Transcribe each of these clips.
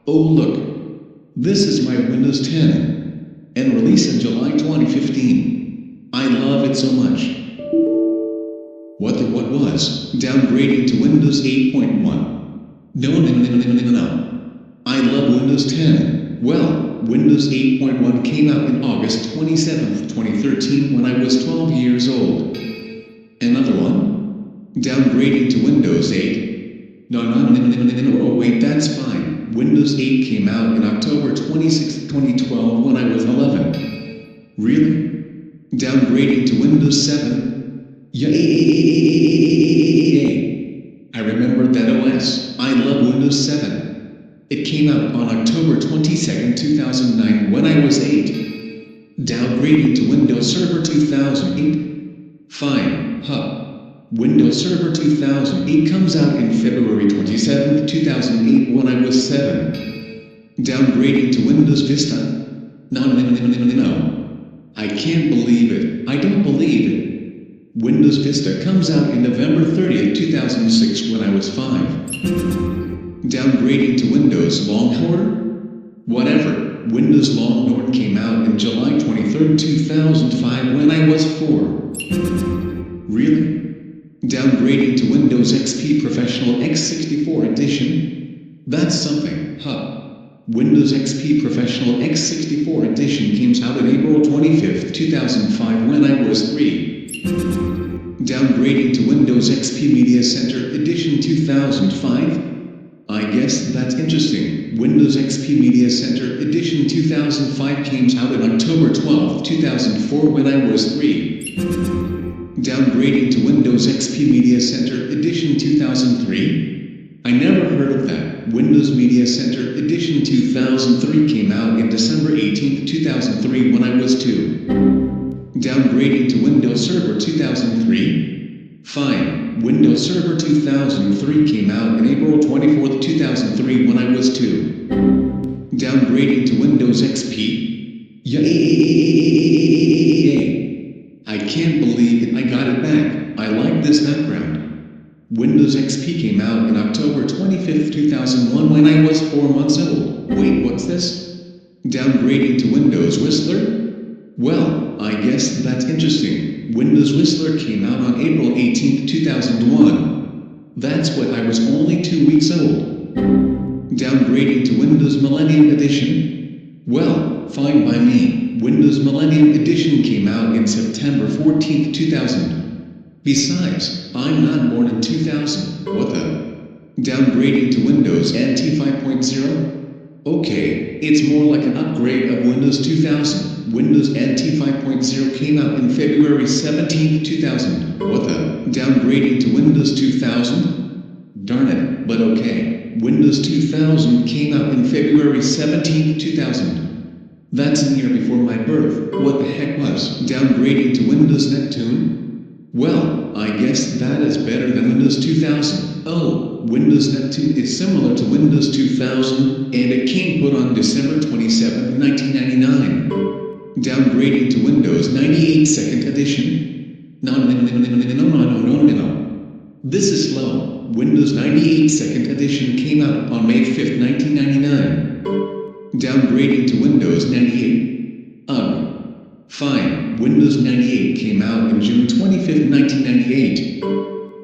Oh look, this is my Windows 10, and released in July 2015. I love it so much. What was? Downgrading to Windows 8.1. No. I love Windows 10. Well, Windows 8.1 came out in August 27, 2013 when I was 12 years old. Another one? Downgrading to Windows 8. No, oh wait, that's fine. Windows 8 came out in October 26, 2012 when I was 11. Really? Downgrading to Windows 7? Yay! I remember that OS. I love Windows 7. It came out on October 22, 2009 when I was 8. Downgrading to Windows Server 2008? Fine, Windows Server 2008 comes out in February 27, 2008 when I was 7. Downgrading to Windows Vista? No. I can't believe it. I don't believe it. Windows Vista comes out in November 30, 2006 when I was 5. Downgrading to Windows Longhorn? Whatever. Windows Longhorn came out in July 23, 2005 when I was 4. Really? Downgrading to Windows XP Professional x64 Edition? That's something, Windows XP Professional x64 Edition came out on April 25, 2005 when I was 3. Downgrading to Windows XP Media Center Edition 2005? I guess that's interesting. Windows XP Media Center Edition 2005 came out on October 12, 2004 when I was 3. Downgrading to Windows XP Media Center Edition 2003? I never heard of that. Windows Media Center Edition 2003 came out in December 18, 2003 when I was 2. Downgrading to Windows Server 2003? Fine. Windows Server 2003 came out in April 24, 2003 when I was 2. Downgrading to Windows XP? Yay! I can't believe it. I got it back. I like this background. Windows XP came out in October 25, 2001 when I was 4 months old. Wait, what's this? Downgrading to Windows Whistler? Well, I guess that's interesting. Windows Whistler came out on April 18, 2001. That's when I was only 2 weeks old. Downgrading to Windows Millennium Edition? Well, fine by me. Windows Millennium Edition came out in September 14, 2000. Besides, I'm not born in 2000. What the? Downgrading to Windows NT 5.0? Okay, it's more like an upgrade of Windows 2000. Windows NT 5.0 came out in February 17, 2000. What the? Downgrading to Windows 2000? Darn it, but okay. Windows 2000 came out in February 17, 2000. That's a year before my birth. What the heck was? Downgrading to Windows Neptune? Well, I guess that is better than Windows 2000. Oh, Windows Neptune is similar to Windows 2000, and it came put on December 27, 1999. Downgrading to Windows 98 Second Edition? No. This is slow. Windows 98 Second Edition came out on May 5, 1999. Downgrading to Windows 98? Ugh. Fine. Windows 98 came out in June 25, 1998.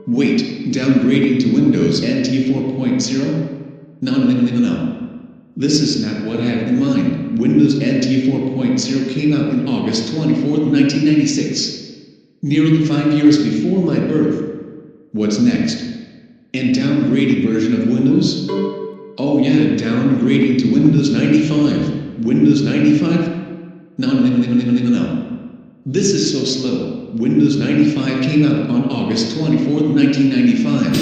Wait, downgrading to Windows NT 4.0? No. This is not what I have in mind. Windows NT 4.0 came out in August 24, 1996. Nearly 5 years before my birth. What's next? And downgraded version of Windows? Oh yeah, downgrading to Windows 95. Windows 95? No. This is so slow. Windows 95 came out on August 24, 1995.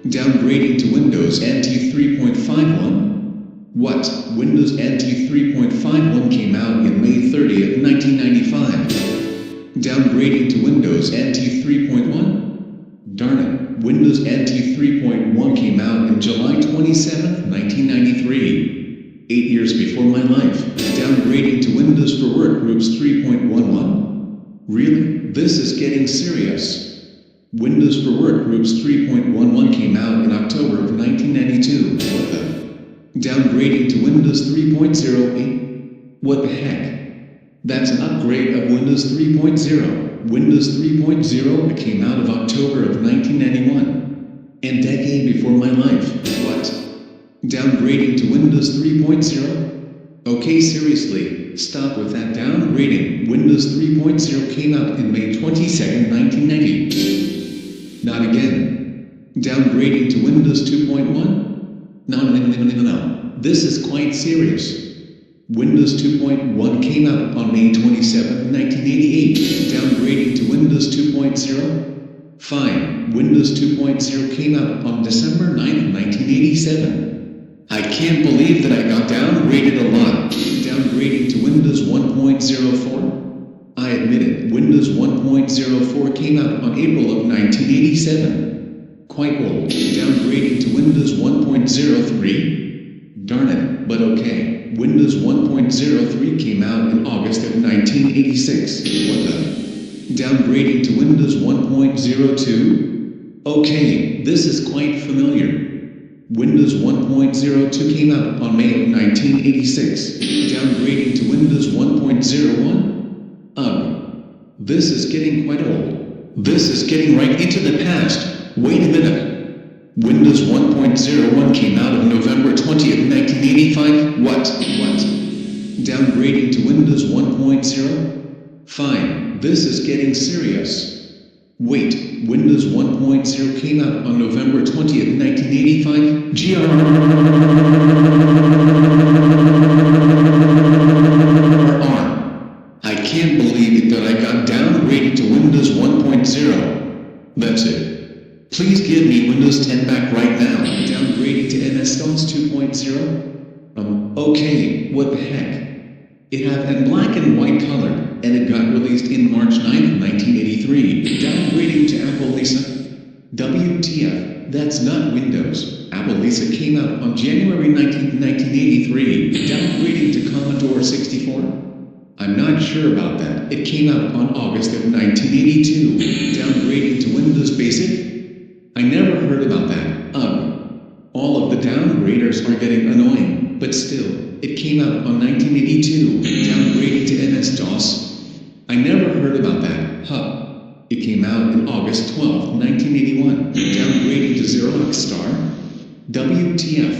Downgrading to Windows NT 3.51? What? Windows NT 3.51 came out in May 30, 1995. Downgrading to Windows NT 3.1? Darn it. Windows NT 3.1 came out in July 27, 1993. 8 years before my life. Downgrading to Windows for Workgroups 3.11? Really? This is getting serious. Windows for Workgroups 3.11 came out in October of 1992. What the? Downgrading to Windows 3.08? What the heck? That's an upgrade of Windows 3.0. Windows 3.0 came out of October of 1991. And decade before my life. What? Downgrading to Windows 3.0? Okay, seriously, stop with that downgrading. Windows 3.0 came out in May 22nd, 1990. Not again. Downgrading to Windows 2.1? No. This is quite serious. Windows 2.1 came out on May 27, 1988. Downgrading to Windows 2.0? Fine. Windows 2.0 came out on December 9, 1987. I can't believe that I got downgraded a lot. Downgrading to Windows 1.04? I admit it, Windows 1.04 came out on April of 1987. Quite old. Downgrading to Windows 1.03? Darn it, but okay. Windows 1.03 came out in August of 1986. What the? Downgrading to Windows 1.02? Okay, this is quite familiar. Windows 1.02 came out on May of 1986. Downgrading to Windows 1.01? Ugh. This is getting quite old. This is getting right into the past. Wait a minute. Windows 1.01 came out on November 20th, 1985. What? Downgrading to Windows 1.0? Fine, this is getting serious. Wait, Windows 1.0 came out on November 20th, 1985? I can't believe it that I got downgraded to Windows 1.0. That's it. Please give me Windows 10 back right now. Downgrading to MS-DOS 2.0? Okay, what the heck? It had a black and white color, and it got released in March 9, 1983. Downgrading to Apple Lisa? WTF, that's not Windows. Apple Lisa came out on January 19, 1983. Downgrading to Commodore 64? I'm not sure about that. It came out on August of 1982. Downgrading to Windows Basic? I never heard about that. All of the downgraders are getting annoying, but still, it came out on 1982. Downgrading to MS-DOS? I never heard about that. It came out in August 12, 1981. Downgrading to Xerox Star? WTF?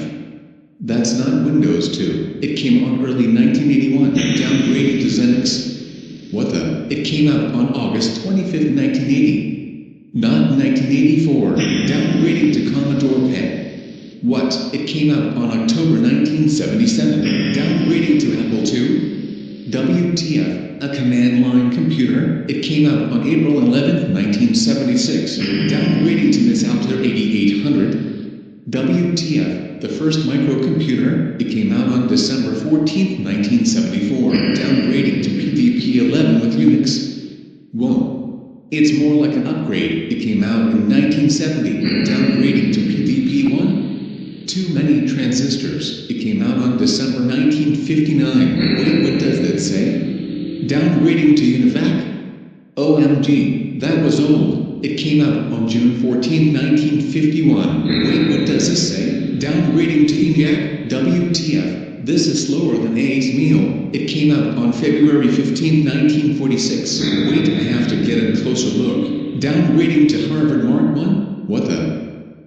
That's not Windows 2. It came out early 1981. Downgrading to Xenix? What the? It came out on August 25, 1980. Not 1984. Downgrading to Commodore PET? What? It came out on October 1977. Downgrading to Apple II? WTF? A command line computer? It came out on April 11, 1976. Downgrading to Miss Outler 8800? WTF? The first microcomputer? It came out on December 14, 1974. Downgrading to PvP-11 with Unix? Whoa. It's more like an upgrade. It came out in 1970. Downgrading to PvP-1? Too many transistors. It came out on December 1959. Wait, what does that say? Downgrading to UNIVAC? OMG, that was old. It came out on June 14, 1951. Wait, what does this say? Downgrading to ENIAC? WTF? This is slower than A's meal. It came out on February 15, 1946. Wait, I have to get a closer look. Downgrading to Harvard Mark I? What the?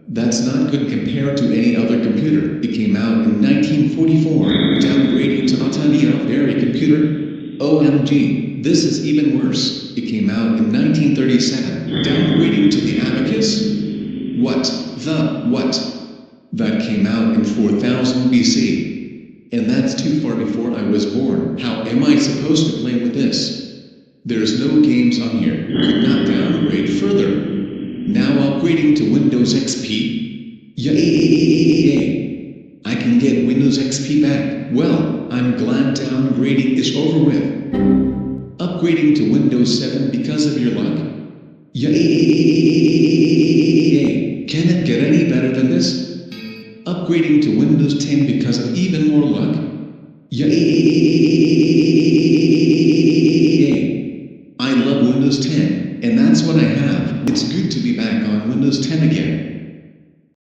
That's not good compared to any other computer. It came out in 1944. Downgrading to Atari Berry computer? OMG, this is even worse. It came out in 1937. Downgrading to the Abacus? What? That came out in 4000 BC. And that's too far before I was born. How am I supposed to play with this? There's no games on here. Could not downgrade further. Now upgrading to Windows XP? Yay! I can get Windows XP back. Well, I'm glad downgrading is over with. Upgrading to Windows 7 because of your luck? Yay! Can it get any better than this? Upgrading to Windows 10 because of even more luck? Yay!